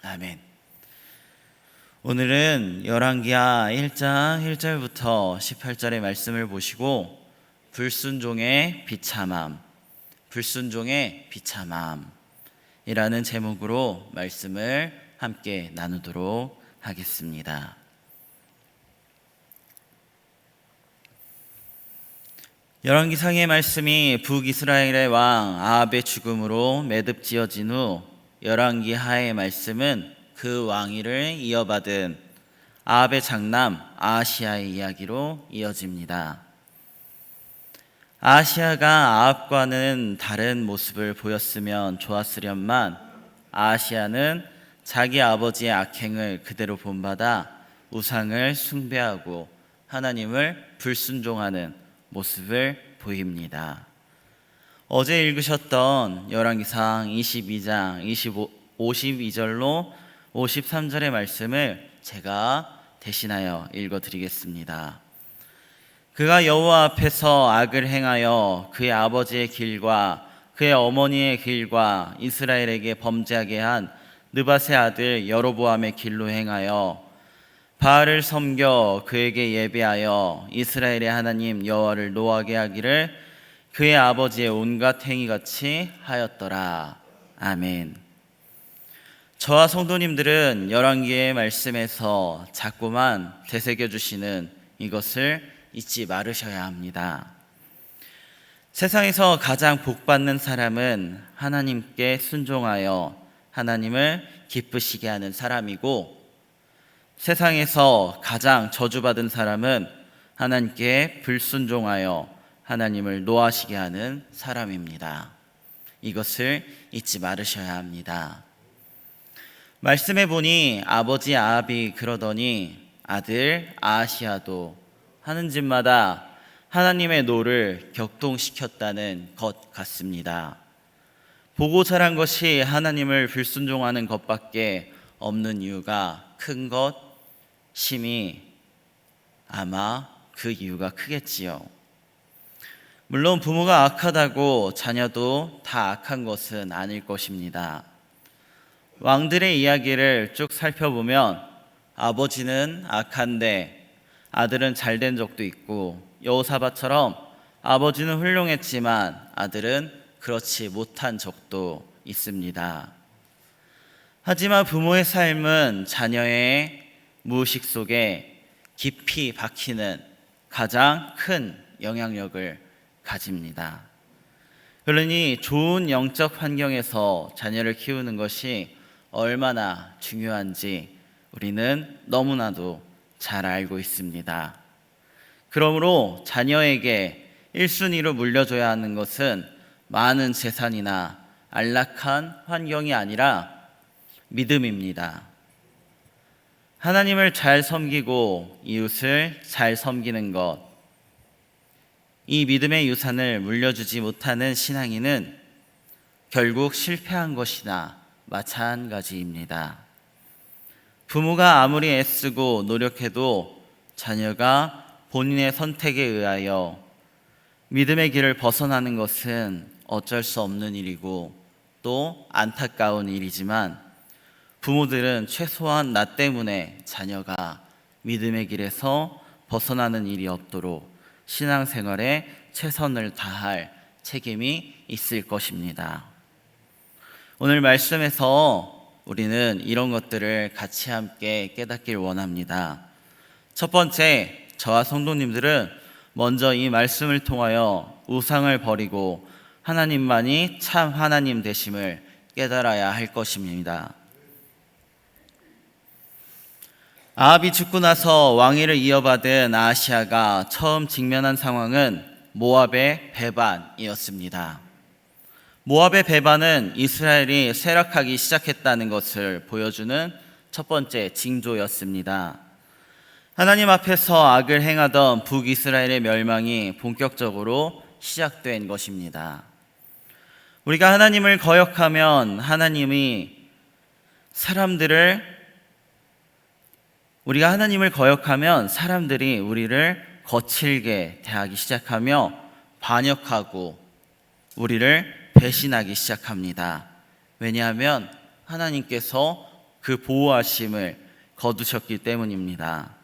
아멘. 오늘은 열왕기하 1장 1절부터 18절의 말씀을 보시고 불순종의 비참함, 불순종의 비참함이라는 제목으로 말씀을 함께 나누도록 하겠습니다. 열왕기상의 말씀이 북이스라엘의 왕 아합의 죽음으로 매듭지어진 후 열왕기하의 말씀은 그 왕위를 이어받은 아합의 장남 아하시야의 이야기로 이어집니다. 아하시야가 아합과는 다른 모습을 보였으면 좋았으련만 아하시야는 자기 아버지의 악행을 그대로 본받아 우상을 숭배하고 하나님을 불순종하는 모습을 보입니다. 어제 읽으셨던 열왕기상 22장 52절로 53절의 말씀을 제가 대신하여 읽어드리겠습니다. 그가 여호와 앞에서 악을 행하여 그의 아버지의 길과 그의 어머니의 길과 이스라엘에게 범죄하게 한 느밧의 아들 여로보암의 길로 행하여 바알을 섬겨 그에게 예배하여 이스라엘의 하나님 여호와를 노하게 하기를 그의 아버지의 온갖 행위같이 하였더라. 아멘. 저와 성도님들은 열왕기의 말씀에서 자꾸만 되새겨주시는 이것을 잊지 말으셔야 합니다. 세상에서 가장 복받는 사람은 하나님께 순종하여 하나님을 기쁘시게 하는 사람이고, 세상에서 가장 저주받은 사람은 하나님께 불순종하여 하나님을 노하시게 하는 사람입니다. 이것을 잊지 말으셔야 합니다. 말씀해 보니 아버지 아합이 그러더니 아들 아하시야도 하는 짓마다 하나님의 노를 격동시켰다는 것 같습니다. 보고 자란 것이 하나님을 불순종하는 것밖에 없는 이유가 큰 것, 심히 아마 그 이유가 크겠지요. 물론 부모가 악하다고 자녀도 다 악한 것은 아닐 것입니다. 왕들의 이야기를 쭉 살펴보면 아버지는 악한데 아들은 잘된 적도 있고, 여호사밧처럼 아버지는 훌륭했지만 아들은 그렇지 못한 적도 있습니다. 하지만 부모의 삶은 자녀의 무의식 속에 깊이 박히는 가장 큰 영향력을 가집니다. 그러니 좋은 영적 환경에서 자녀를 키우는 것이 얼마나 중요한지 우리는 너무나도 잘 알고 있습니다. 그러므로 자녀에게 1순위로 물려줘야 하는 것은 많은 재산이나 안락한 환경이 아니라 믿음입니다. 하나님을 잘 섬기고 이웃을 잘 섬기는 것, 이 믿음의 유산을 물려주지 못하는 신앙인은 결국 실패한 것이나 마찬가지입니다. 부모가 아무리 애쓰고 노력해도 자녀가 본인의 선택에 의하여 믿음의 길을 벗어나는 것은 어쩔 수 없는 일이고 또 안타까운 일이지만, 부모들은 최소한 나 때문에 자녀가 믿음의 길에서 벗어나는 일이 없도록 신앙생활에 최선을 다할 책임이 있을 것입니다. 오늘 말씀에서 우리는 이런 것들을 같이 함께 깨닫길 원합니다. 첫 번째, 저와 성도님들은 먼저 이 말씀을 통하여 우상을 버리고 하나님만이 참 하나님 되심을 깨달아야 할 것입니다. 아합이 죽고 나서 왕위를 이어받은 아하시야가 처음 직면한 상황은 모압의 배반이었습니다. 모압의 배반은 이스라엘이 쇠락하기 시작했다는 것을 보여주는 첫 번째 징조였습니다. 하나님 앞에서 악을 행하던 북이스라엘의 멸망이 본격적으로 시작된 것입니다. 우리가 하나님을 거역하면 사람들이 우리를 거칠게 대하기 시작하며 반역하고 우리를 배신하기 시작합니다. 왜냐하면 하나님께서 그 보호하심을 거두셨기 때문입니다.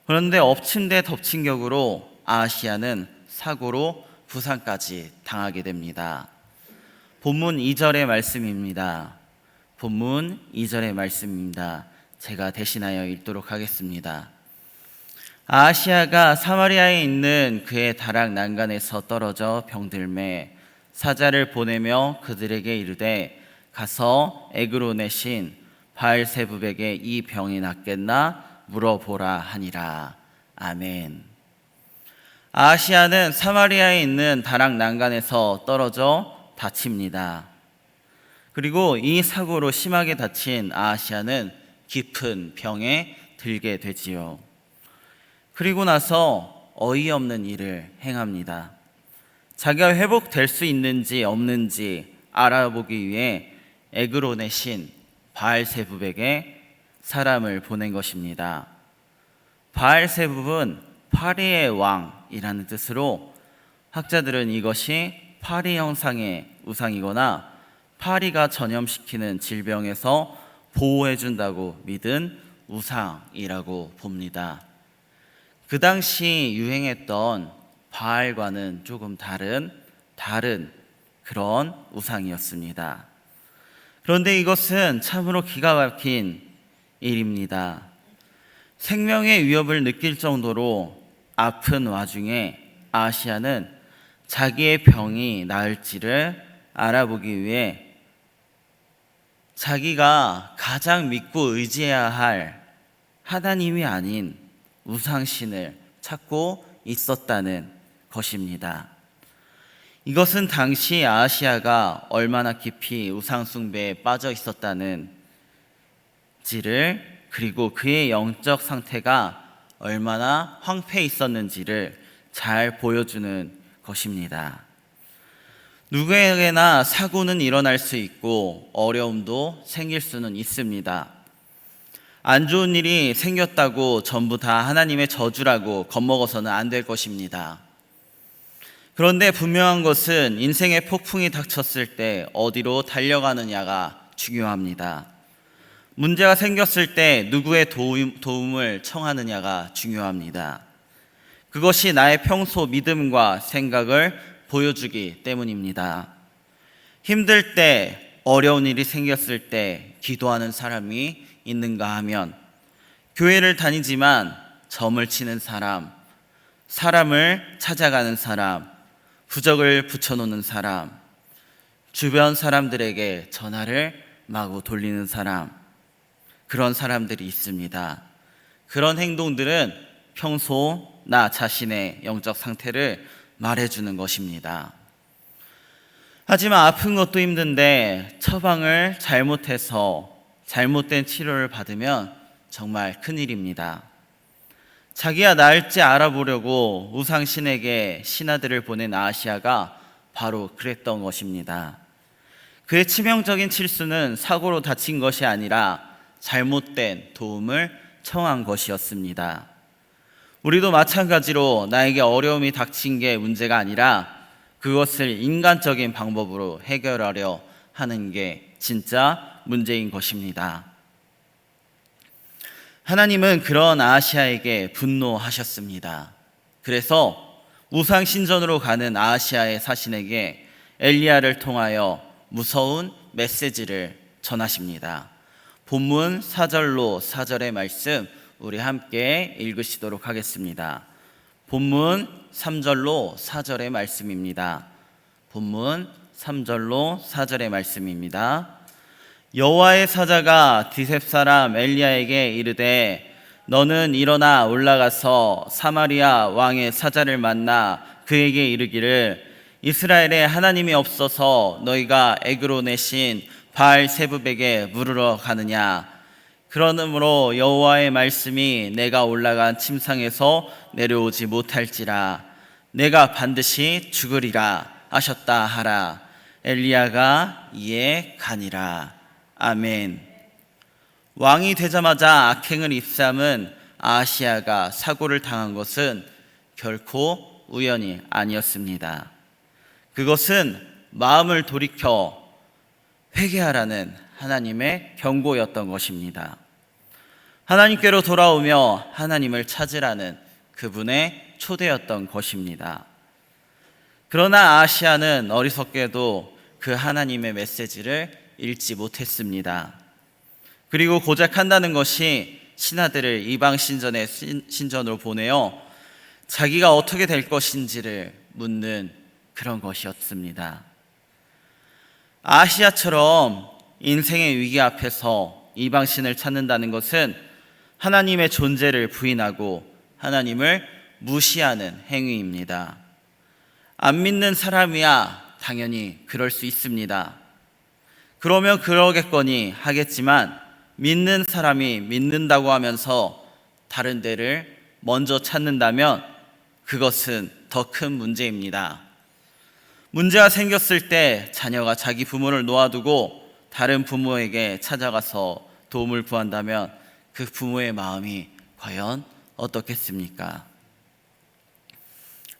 그런데 엎친 데 덮친 격으로 아하시야는 사고로 부상까지 당하게 됩니다. 본문 2절의 말씀입니다. 본문 2절의 말씀입니다. 제가 대신하여 읽도록 하겠습니다. 아하시야가 사마리아에 있는 그의 다락 난간에서 떨어져 병들매 사자를 보내며 그들에게 이르되 가서 에그론의 신 바알세붑에게 이 병이 낫겠나 물어보라 하니라. 아멘. 아하시야는 사마리아에 있는 다락 난간에서 떨어져 다칩니다. 그리고 이 사고로 심하게 다친 아하시야는 깊은 병에 들게 되지요. 그리고 나서 어이없는 일을 행합니다. 자기가 회복될 수 있는지 없는지 알아보기 위해 에그론의 신 바알세붑에게 사람을 보낸 것입니다. 바알세붑은 파리의 왕이라는 뜻으로 학자들은 이것이 파리 형상의 우상이거나 파리가 전염시키는 질병에서 보호해준다고 믿은 우상이라고 봅니다. 그 당시 유행했던 바알과는 조금 다른 그런 우상이었습니다. 그런데 이것은 참으로 기가 막힌 일입니다. 생명의 위협을 느낄 정도로 아픈 와중에 아하시야는 자기의 병이 나을지를 알아보기 위해 자기가 가장 믿고 의지해야 할 하나님이 아닌 우상신을 찾고 있었다는 것입니다. 이것은 당시 아하시야가 얼마나 깊이 우상숭배에 빠져 있었다는 지를, 그리고 그의 영적 상태가 얼마나 황폐해 있었는지를 잘 보여주는 것입니다. 누구에게나 사고는 일어날 수 있고 어려움도 생길 수는 있습니다. 안 좋은 일이 생겼다고 전부 다 하나님의 저주라고 겁먹어서는 안 될 것입니다. 그런데 분명한 것은 인생의 폭풍이 닥쳤을 때 어디로 달려가느냐가 중요합니다. 문제가 생겼을 때 누구의 도움을 청하느냐가 중요합니다. 그것이 나의 평소 믿음과 생각을 보여주기 때문입니다. 힘들 때, 어려운 일이 생겼을 때 기도하는 사람이 있는가 하면 교회를 다니지만 점을 치는 사람, 사람을 찾아가는 사람, 부적을 붙여놓는 사람, 주변 사람들에게 전화를 마구 돌리는 사람, 그런 사람들이 있습니다. 그런 행동들은 평소 나 자신의 영적 상태를 말해주는 것입니다. 하지만 아픈 것도 힘든데 처방을 잘못해서 잘못된 치료를 받으면 정말 큰일입니다. 자기가 나을지 알아보려고 우상신에게 신하들을 보낸 아하시야가 바로 그랬던 것입니다. 그의 치명적인 실수는 사고로 다친 것이 아니라 잘못된 도움을 청한 것이었습니다. 우리도 마찬가지로 나에게 어려움이 닥친 게 문제가 아니라 그것을 인간적인 방법으로 해결하려 하는 게 진짜 문제인 것입니다. 하나님은 그런 아하시야에게 분노하셨습니다. 그래서 우상 신전으로 가는 아하시야의 사신에게 엘리야를 통하여 무서운 메시지를 전하십니다. 본문 4절로 4절의 말씀 우리 함께 읽으시도록 하겠습니다. 본문 3절로 4절의 말씀입니다. 본문 3절로 4절의 말씀입니다. 여호와의 사자가 디셉 사람 엘리야에게 이르되 너는 일어나 올라가서 사마리아 왕의 사자를 만나 그에게 이르기를 이스라엘에 하나님이 없어서 너희가 에그론의 신 바알세붑에게 물으러 가느냐. 그러므로 여호와의 말씀이 내가 올라간 침상에서 내려오지 못할지라 내가 반드시 죽으리라 하셨다 하라. 엘리야가 이에 가니라. 아멘. 왕이 되자마자 악행을 입삼은 아하시야가 사고를 당한 것은 결코 우연이 아니었습니다. 그것은 마음을 돌이켜 회개하라는 하나님의 경고였던 것입니다. 하나님께로 돌아오며 하나님을 찾으라는 그분의 초대였던 것입니다. 그러나 아하시아는 어리석게도 그 하나님의 메시지를 읽지 못했습니다. 그리고 고작 한다는 것이 신하들을 이방 신전의 신전으로 보내어 자기가 어떻게 될 것인지를 묻는 그런 것이었습니다. 아하시아처럼 인생의 위기 앞에서 이방신을 찾는다는 것은 하나님의 존재를 부인하고 하나님을 무시하는 행위입니다. 안 믿는 사람이야 당연히 그럴 수 있습니다. 그러면 그러겠거니 하겠지만 믿는 사람이 믿는다고 하면서 다른 데를 먼저 찾는다면 그것은 더 큰 문제입니다. 문제가 생겼을 때 자녀가 자기 부모를 놓아두고 다른 부모에게 찾아가서 도움을 구한다면 그 부모의 마음이 과연 어떻겠습니까?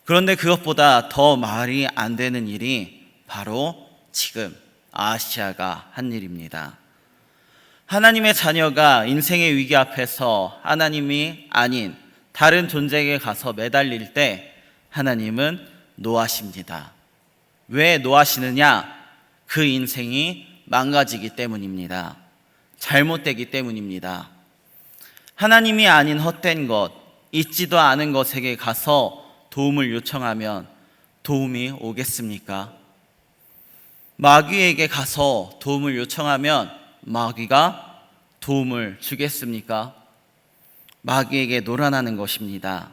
그런데 그것보다 더 말이 안 되는 일이 바로 지금 아하시아가 한 일입니다. 하나님의 자녀가 인생의 위기 앞에서 하나님이 아닌 다른 존재에게 가서 매달릴 때 하나님은 노하십니다. 왜 노하시느냐? 그 인생이 망가지기 때문입니다. 잘못되기 때문입니다. 하나님이 아닌 헛된 것, 있지도 않은 것에게 가서 도움을 요청하면 도움이 오겠습니까? 마귀에게 가서 도움을 요청하면 마귀가 도움을 주겠습니까? 마귀에게 놀아나는 것입니다.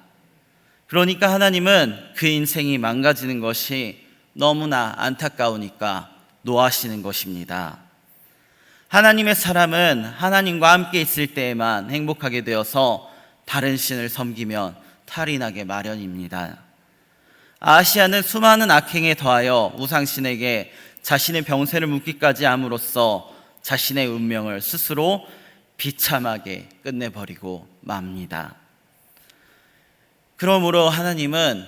그러니까 하나님은 그 인생이 망가지는 것이 너무나 안타까우니까 노하시는 것입니다. 하나님의 사람은 하나님과 함께 있을 때에만 행복하게 되어서 다른 신을 섬기면 탈이 나게 마련입니다. 아하시아는 수많은 악행에 더하여 우상신에게 자신의 병세를 묻기까지 함으로써 자신의 운명을 스스로 비참하게 끝내버리고 맙니다. 그러므로 하나님은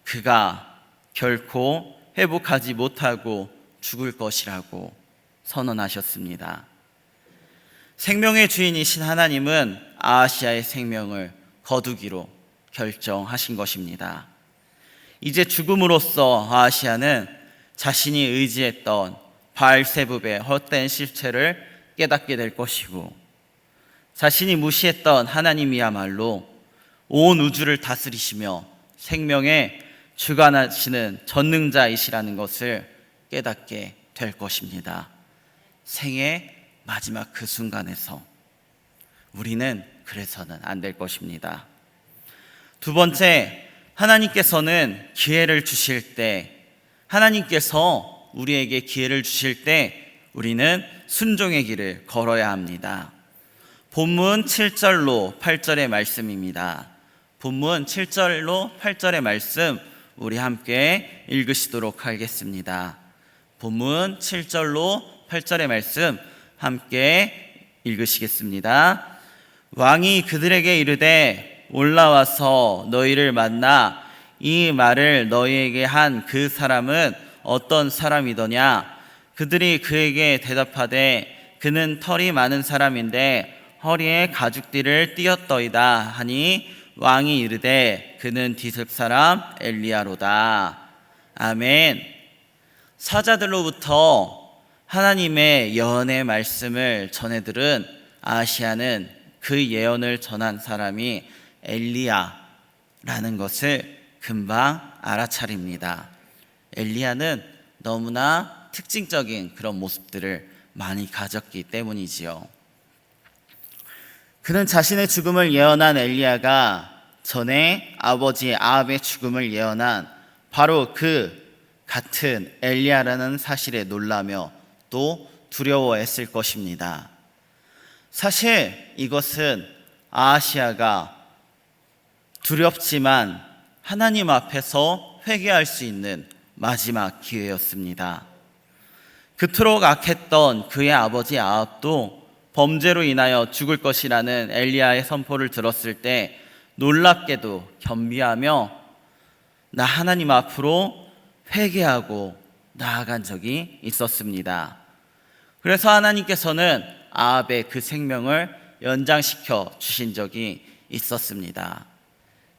그가 결코 회복하지 못하고 죽을 것이라고 선언하셨습니다. 생명의 주인이신 하나님은 아하시아의 생명을 거두기로 결정하신 것입니다. 이제 죽음으로써 아하시아는 자신이 의지했던 바알세붑의 헛된 실체를 깨닫게 될 것이고 자신이 무시했던 하나님이야말로 온 우주를 다스리시며 생명의 주관하시는 전능자이시라는 것을 깨닫게 될 것입니다. 생의 마지막 그 순간에서 우리는 그래서는 안 될 것입니다. 두 번째, 하나님께서는 기회를 주실 때, 하나님께서 우리에게 기회를 주실 때 우리는 순종의 길을 걸어야 합니다. 본문 7절로 8절의 말씀입니다. 본문 7절로 8절의 말씀 우리 함께 읽으시도록 하겠습니다. 본문 7절로 8절의 말씀 함께 읽으시겠습니다. 왕이 그들에게 이르되 올라와서 너희를 만나 이 말을 너희에게 한 그 사람은 어떤 사람이더냐? 그들이 그에게 대답하되 그는 털이 많은 사람인데 허리에 가죽띠를 띠었더이다 하니 왕이 이르되 그는 디습 사람 엘리야로다. 아멘. 사자들로부터 하나님의 예언의 말씀을 전해들은 아하시아는 그 예언을 전한 사람이 엘리야라는 것을 금방 알아차립니다. 엘리야는 너무나 특징적인 그런 모습들을 많이 가졌기 때문이지요. 그는 자신의 죽음을 예언한 엘리야가 전에 아버지 아합의 죽음을 예언한 바로 그 같은 엘리야라는 사실에 놀라며 또 두려워했을 것입니다. 사실 이것은 아하시아가 두렵지만 하나님 앞에서 회개할 수 있는 마지막 기회였습니다. 그토록 악했던 그의 아버지 아합도 범죄로 인하여 죽을 것이라는 엘리야의 선포를 들었을 때 놀랍게도 겸비하며 나 하나님 앞으로 회개하고 나아간 적이 있었습니다. 그래서 하나님께서는 아합의 그 생명을 연장시켜 주신 적이 있었습니다.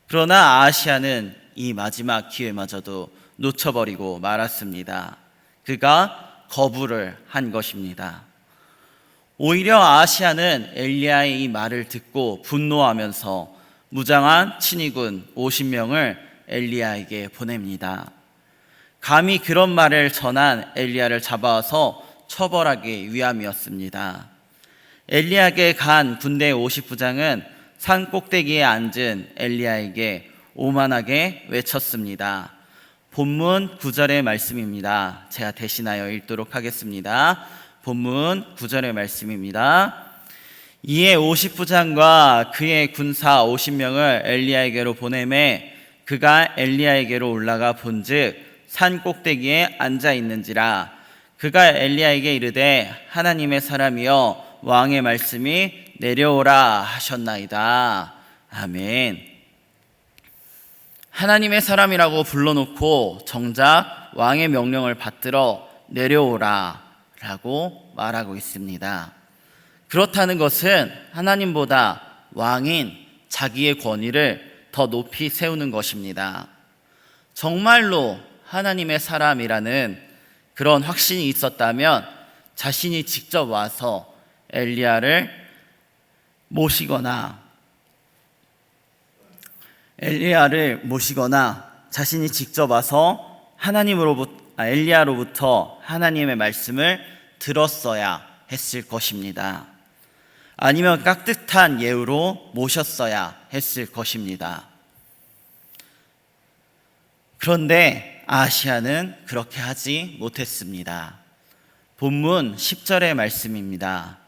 그러나 아하시아는 이 마지막 기회마저도 놓쳐버리고 말았습니다. 그가 거부를 한 것입니다. 오히려 아하시아는 엘리야의 이 말을 듣고 분노하면서 무장한 친위군 50명을 엘리야에게 보냅니다. 감히 그런 말을 전한 엘리야를 잡아와서 처벌하기 위함이었습니다. 엘리야에게 간 군대 50부장은 산 꼭대기에 앉은 엘리야에게 오만하게 외쳤습니다. 본문 9절의 말씀입니다. 제가 대신하여 읽도록 하겠습니다. 본문 9절의 말씀입니다. 이에 50부장과 그의 군사 50명을 엘리야에게로 보내매 그가 엘리야에게로 올라가 본즉 산 꼭대기에 앉아 있는지라. 그가 엘리야에게 이르되 하나님의 사람이여 왕의 말씀이 내려오라 하셨나이다. 아멘. 하나님의 사람이라고 불러놓고 정작 왕의 명령을 받들어 내려오라 라고 말하고 있습니다. 그렇다는 것은 하나님보다 왕인 자기의 권위를 더 높이 세우는 것입니다. 정말로 하나님의 사람이라는 그런 확신이 있었다면 자신이 직접 와서 엘리야를 모시거나 자신이 직접 와서 엘리야로부터 하나님의 말씀을 들었어야 했을 것입니다. 아니면 깍듯한 예우로 모셨어야 했을 것입니다. 그런데 아하시아는 그렇게 하지 못했습니다. 본문 10절의 말씀입니다.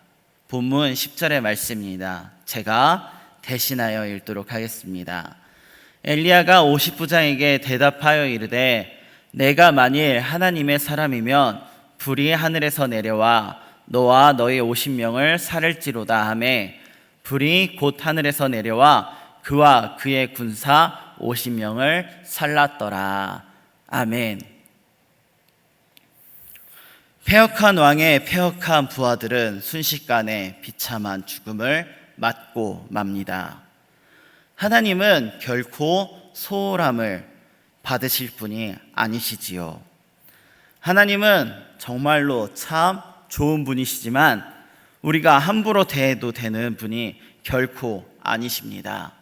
본문 10절의 말씀입니다. 제가 대신하여 읽도록 하겠습니다. 엘리야가 50부장에게 대답하여 이르되 내가 만일 하나님의 사람이면 불이 하늘에서 내려와 너와 너의 50명을 살을지로다 하매 불이 곧 하늘에서 내려와 그와 그의 군사 50명을 살랐더라. 아멘. 패역한 왕의 패역한 부하들은 순식간에 비참한 죽음을 맞고 맙니다. 하나님은 결코 소홀함을 받으실 분이 아니시지요. 하나님은 정말로 참 좋은 분이시지만 우리가 함부로 대해도 되는 분이 결코 아니십니다.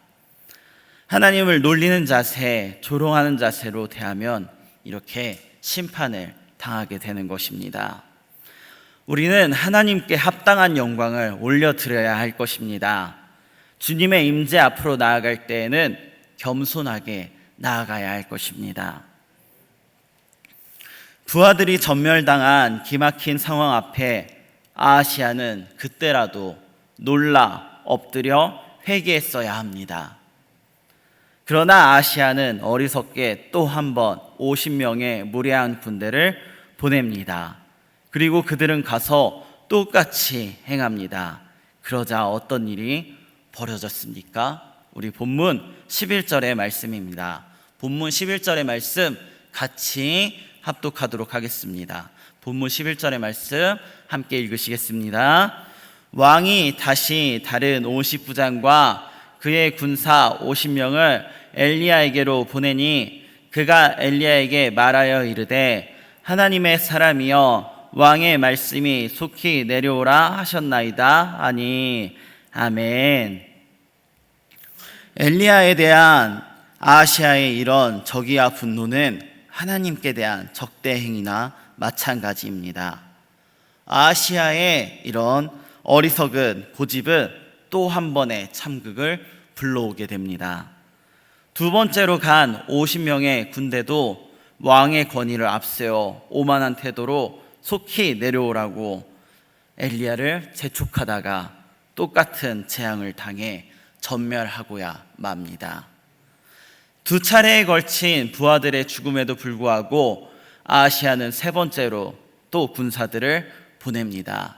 하나님을 놀리는 자세, 조롱하는 자세로 대하면 이렇게 심판을 당하게 되는 것입니다. 우리는 하나님께 합당한 영광을 올려드려야 할 것입니다. 주님의 임재 앞으로 나아갈 때에는 겸손하게 나아가야 할 것입니다. 부하들이 전멸당한 기막힌 상황 앞에 아하시아는 그때라도 놀라 엎드려 회개했어야 합니다. 그러나 아하시아는 어리석게 또 한 번 50명의 무례한 군대를 보냅니다. 그리고 그들은 가서 똑같이 행합니다. 그러자 어떤 일이 벌어졌습니까? 우리 본문 11절의 말씀입니다. 본문 11절의 말씀 같이 합독하도록 하겠습니다. 본문 11절의 말씀 함께 읽으시겠습니다. 왕이 다시 다른 50부장과 그의 군사 50명을 엘리야에게로 보내니 그가 엘리야에게 말하여 이르되 하나님의 사람이여 왕의 말씀이 속히 내려오라 하셨나이다 하니 아멘. 엘리야에 대한 아하시아의 이런 적이야 분노는 하나님께 대한 적대행위나 마찬가지입니다. 아하시아의 이런 어리석은 고집은 또 한 번의 참극을 불러오게 됩니다. 두 번째로 간 50명의 군대도 왕의 권위를 앞세워 오만한 태도로 속히 내려오라고 엘리야를 재촉하다가 똑같은 재앙을 당해 전멸하고야 맙니다. 두 차례에 걸친 부하들의 죽음에도 불구하고 아하시아는 세 번째로 또 군사들을 보냅니다.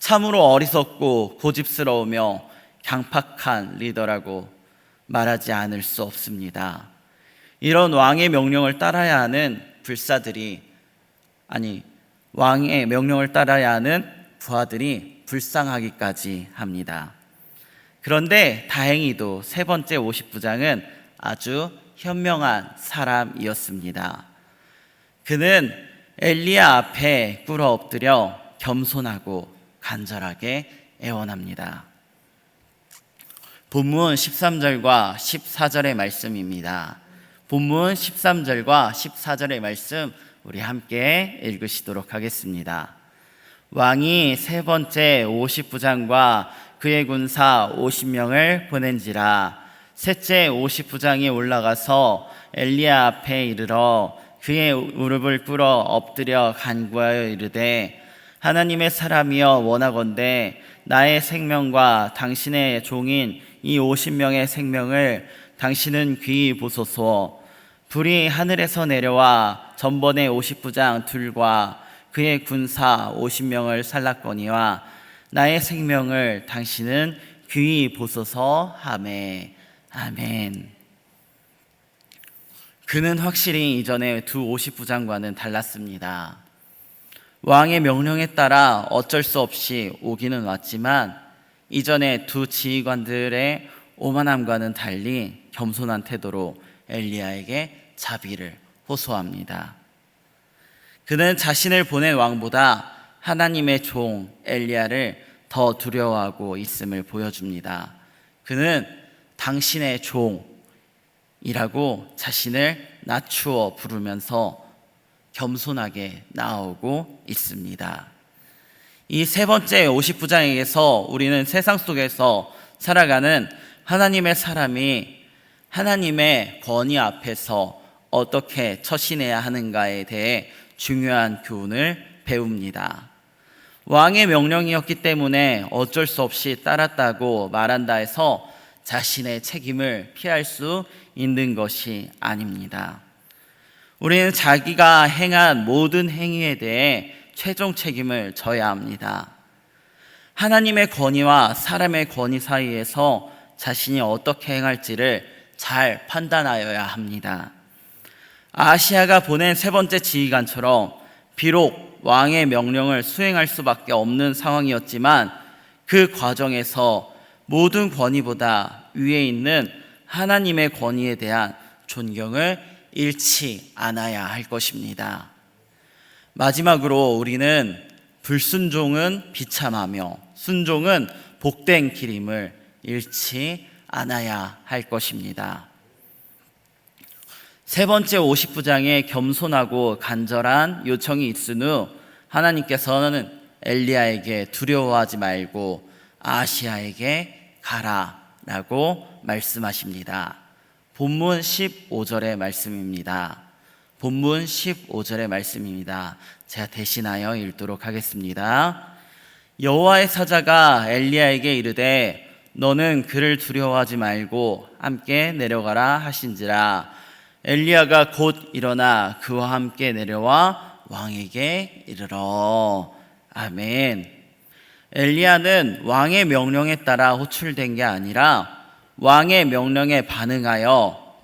참으로 어리석고 고집스러우며 강팍한 리더라고 말하지 않을 수 없습니다. 이런 왕의 명령을 따라야 하는 왕의 명령을 따라야 하는 부하들이 불쌍하기까지 합니다. 그런데 다행히도 세 번째 50부장은 아주 현명한 사람이었습니다. 그는 엘리야 앞에 꿇어 엎드려 겸손하고 간절하게 애원합니다. 본문 13절과 14절의 말씀입니다. 본문 13절과 14절의 말씀 우리 함께 읽으시도록 하겠습니다. 왕이 세 번째 50부장과 그의 군사 50명을 보낸지라. 셋째 50부장이 올라가서 엘리야 앞에 이르러 그의 무릎을 꿇어 엎드려 간구하여 이르되 하나님의 사람이여 원하건대 나의 생명과 당신의 종인 이 50명의 생명을 당신은 귀히 보소서. 불이 하늘에서 내려와 전번에 50부장 둘과 그의 군사 50명을 살랐거니와 나의 생명을 당신은 귀히 보소서 하매. 아멘. 그는 확실히 이전에 두 50부장과는 달랐습니다. 왕의 명령에 따라 어쩔 수 없이 오기는 왔지만 이전에 두 지휘관들의 오만함과는 달리 겸손한 태도로 엘리야에게 자비를 호소합니다. 그는 자신을 보낸 왕보다 하나님의 종 엘리야를 더 두려워하고 있음을 보여줍니다. 그는 당신의 종이라고 자신을 낮추어 부르면서 겸손하게 나아오고 있습니다. 이 세 번째 50부장에게서 우리는 세상 속에서 살아가는 하나님의 사람이 하나님의 권위 앞에서 어떻게 처신해야 하는가에 대해 중요한 교훈을 배웁니다. 왕의 명령이었기 때문에 어쩔 수 없이 따랐다고 말한다 해서 자신의 책임을 피할 수 있는 것이 아닙니다. 우리는 자기가 행한 모든 행위에 대해 최종 책임을 져야 합니다. 하나님의 권위와 사람의 권위 사이에서 자신이 어떻게 행할지를 잘 판단하여야 합니다. 아하시야가 보낸 세 번째 지휘관처럼 비록 왕의 명령을 수행할 수밖에 없는 상황이었지만 그 과정에서 모든 권위보다 위에 있는 하나님의 권위에 대한 존경을 잃지 않아야 할 것입니다. 마지막으로 우리는 불순종은 비참하며 순종은 복된 길임을 잃지 않아야 할 것입니다. 세 번째 50부장의 겸손하고 간절한 요청이 있은 후 하나님께서는 엘리야에게 두려워하지 말고 아하시야에게 가라라고 말씀하십니다. 본문 15절의 말씀입니다. 본문 15절의 말씀입니다. 제가 대신하여 읽도록 하겠습니다. 여호와의 사자가 엘리야에게 이르되 너는 그를 두려워하지 말고 함께 내려가라 하신지라. 엘리야가 곧 일어나 그와 함께 내려와 왕에게 이르러. 아멘. 엘리야는 왕의 명령에 따라 호출된 게 아니라 왕의 명령에 반응하여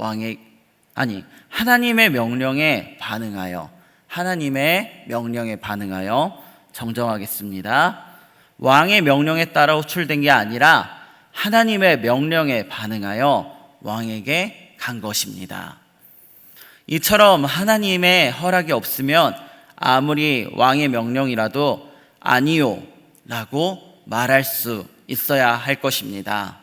하나님의 명령에 반응하여 정정하겠습니다. 왕의 명령에 따라 호출된 게 아니라 하나님의 명령에 반응하여 왕에게 간 것입니다. 이처럼 하나님의 허락이 없으면 아무리 왕의 명령이라도 아니요 라고 말할 수 있어야 할 것입니다.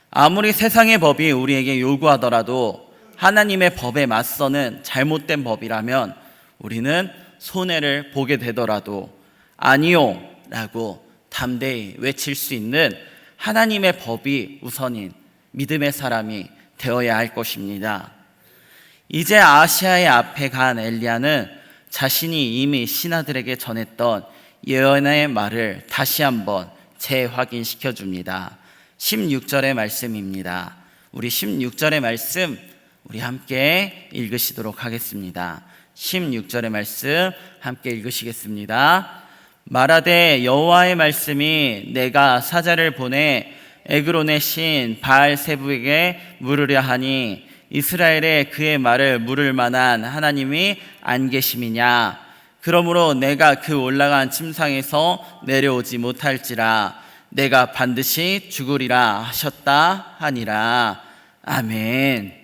아무리 세상의 법이 우리에게 요구하더라도 하나님의 법에 맞서는 잘못된 법이라면 우리는 손해를 보게 되더라도 아니요 라고 담대히 외칠 수 있는 하나님의 법이 우선인 믿음의 사람이 되어야 할 것입니다. 이제 아하시야의 앞에 간 엘리야는 자신이 이미 신하들에게 전했던 예언의 말을 다시 한번 재확인시켜 줍니다. 16절의 말씀입니다. 우리 16절의 말씀 우리 함께 읽으시도록 하겠습니다. 16절의 말씀 함께 읽으시겠습니다. 말하되 여호와의 말씀이 내가 사자를 보내 에그론의 신 바알세부에게 물으려 하니 이스라엘에 그의 말을 물을 만한 하나님이 안 계심이냐. 그러므로 내가 그 올라간 침상에서 내려오지 못할지라 내가 반드시 죽으리라 하셨다 하니라. 아멘.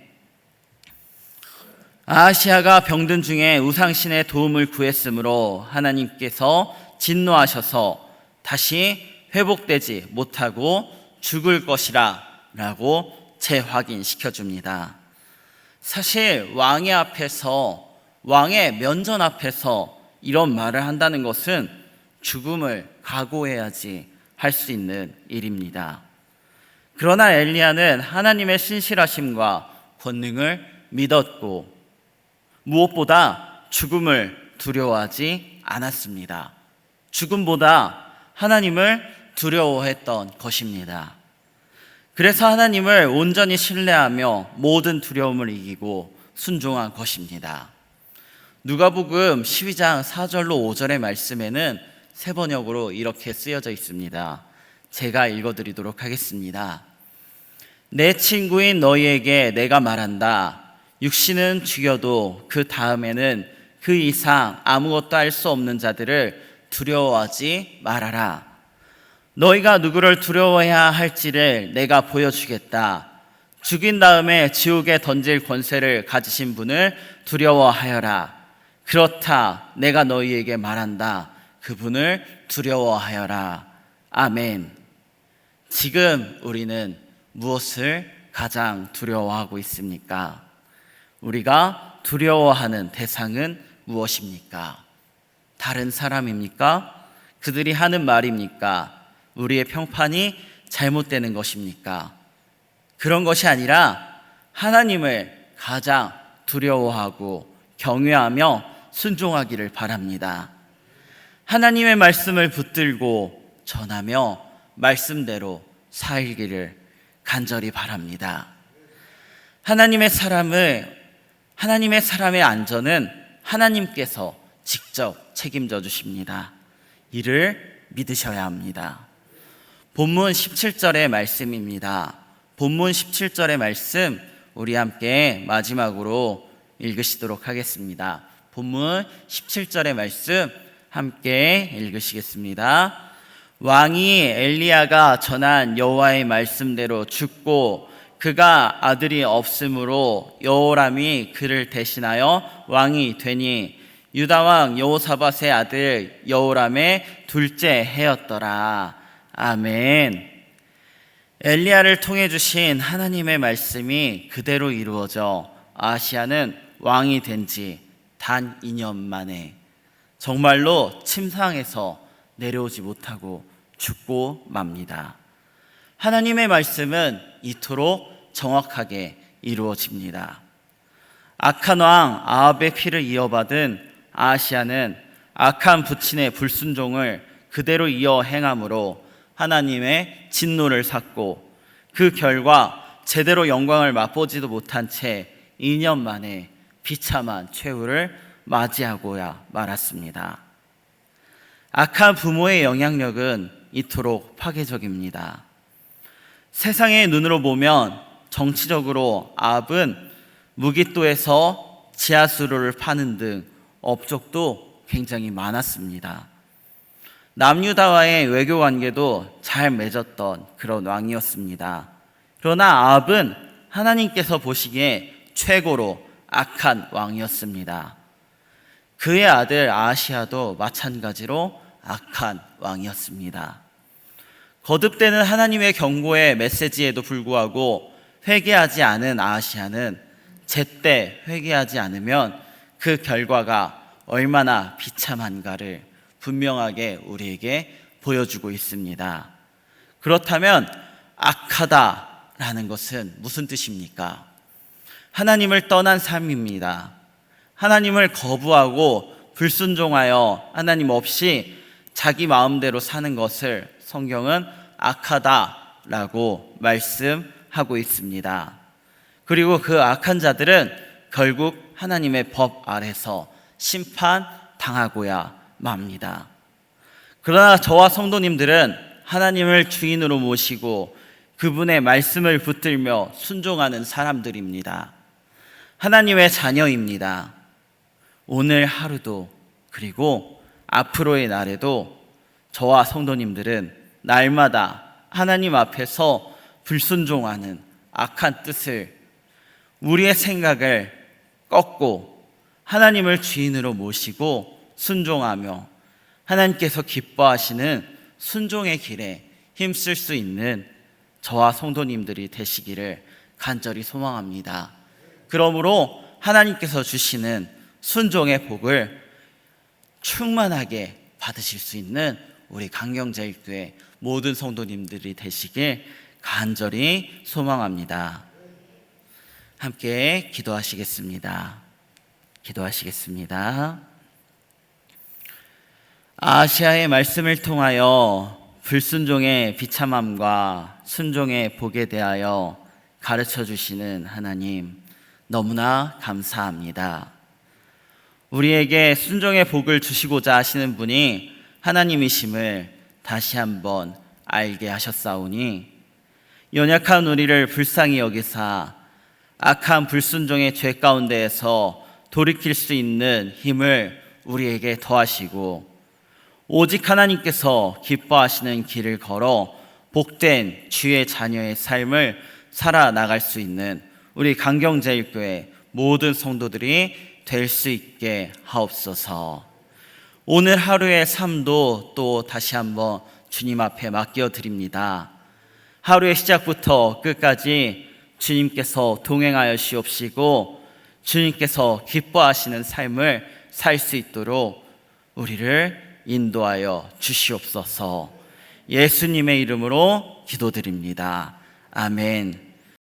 아하시아가 병든 중에 우상신의 도움을 구했으므로 하나님께서 진노하셔서 다시 회복되지 못하고 죽을 것이라 라고 재확인시켜 줍니다. 사실 왕의 면전 앞에서 이런 말을 한다는 것은 죽음을 각오해야지 할 수 있는 일입니다. 그러나 엘리야는 하나님의 신실하심과 권능을 믿었고 무엇보다 죽음을 두려워하지 않았습니다. 죽음보다 하나님을 두려워했던 것입니다. 그래서 하나님을 온전히 신뢰하며 모든 두려움을 이기고 순종한 것입니다. 누가복음 12장 4절로 5절의 말씀에는 세 번역으로 이렇게 쓰여져 있습니다. 제가 읽어드리도록 하겠습니다. 내 친구인 너희에게 내가 말한다. 육신은 죽여도 그 다음에는 그 이상 아무것도 할 수 없는 자들을 두려워하지 말아라. 너희가 누구를 두려워해야 할지를 내가 보여주겠다. 죽인 다음에 지옥에 던질 권세를 가지신 분을 두려워하여라. 그렇다 내가 너희에게 말한다. 그분을 두려워하여라. 아멘. 지금 우리는 무엇을 가장 두려워하고 있습니까? 우리가 두려워하는 대상은 무엇입니까? 다른 사람입니까? 그들이 하는 말입니까? 우리의 평판이 잘못되는 것입니까? 그런 것이 아니라 하나님을 가장 두려워하고 경외하며 순종하기를 바랍니다. 하나님의 말씀을 붙들고 전하며 말씀대로 살기를 간절히 바랍니다. 하나님의 사람의 안전은 하나님께서 직접 책임져 주십니다. 이를 믿으셔야 합니다. 본문 17절의 말씀입니다. 본문 17절의 말씀 우리 함께 마지막으로 읽으시도록 하겠습니다. 본문 17절의 말씀 함께 읽으시겠습니다. 왕이 엘리야가 전한 여호와의 말씀대로 죽고 그가 아들이 없으므로 여호람이 그를 대신하여 왕이 되니 유다 왕 여호사밧의 아들 여호람의 둘째 해였더라. 아멘. 엘리야를 통해 주신 하나님의 말씀이 그대로 이루어져 아하시아는 왕이 된 지 단 2년 만에 정말로 침상에서 내려오지 못하고 죽고 맙니다. 하나님의 말씀은 이토록 정확하게 이루어집니다. 악한 왕 아합의 피를 이어받은 아하시아는 악한 부친의 불순종을 그대로 이어 행함으로 하나님의 진노를 샀고 그 결과 제대로 영광을 맛보지도 못한 채 2년 만에 비참한 최후를 맞이하고야 말았습니다. 악한 부모의 영향력은 이토록 파괴적입니다. 세상의 눈으로 보면 정치적으로 아합은 무기또에서 지하수로를 파는 등 업적도 굉장히 많았습니다. 남유다와의 외교 관계도 잘 맺었던 그런 왕이었습니다. 그러나 아합은 하나님께서 보시기에 최고로 악한 왕이었습니다. 그의 아들 아하시아도 마찬가지로 악한 왕이었습니다. 거듭되는 하나님의 경고의 메시지에도 불구하고 회개하지 않은 아하시아는 제때 회개하지 않으면 그 결과가 얼마나 비참한가를 분명하게 우리에게 보여주고 있습니다. 그렇다면 악하다라는 것은 무슨 뜻입니까? 하나님을 떠난 삶입니다. 하나님을 거부하고 불순종하여 하나님 없이 자기 마음대로 사는 것을 성경은 악하다라고 말씀하고 있습니다. 그리고 그 악한 자들은 결국 하나님의 법 아래서 심판당하고야 맙니다. 그러나 저와 성도님들은 하나님을 주인으로 모시고 그분의 말씀을 붙들며 순종하는 사람들입니다. 하나님의 자녀입니다. 오늘 하루도 그리고 앞으로의 날에도 저와 성도님들은 날마다 하나님 앞에서 불순종하는 악한 뜻을, 우리의 생각을 꺾고 하나님을 주인으로 모시고 순종하며 하나님께서 기뻐하시는 순종의 길에 힘쓸 수 있는 저와 성도님들이 되시기를 간절히 소망합니다. 그러므로 하나님께서 주시는 순종의 복을 충만하게 받으실 수 있는 우리 강경제일교회 모든 성도님들이 되시길 간절히 소망합니다. 함께 기도하시겠습니다. 기도하시겠습니다. 아시아의 말씀을 통하여 불순종의 비참함과 순종의 복에 대하여 가르쳐 주시는 하나님, 너무나 감사합니다. 우리에게 순종의 복을 주시고자 하시는 분이 하나님이심을 다시 한번 알게 하셨사오니, 연약한 우리를 불쌍히 여기사 악한 불순종의 죄 가운데에서 돌이킬 수 있는 힘을 우리에게 더하시고, 오직 하나님께서 기뻐하시는 길을 걸어 복된 주의 자녀의 삶을 살아나갈 수 있는 우리 강경제일교회 모든 성도들이 될 수 있게 하옵소서. 오늘 하루의 삶도 또 다시 한번 주님 앞에 맡겨드립니다. 하루의 시작부터 끝까지 주님께서 동행하여 주옵시고 주님께서 기뻐하시는 삶을 살 수 있도록 우리를 인도하여 주시옵소서. 예수님의 이름으로 기도드립니다. 아멘.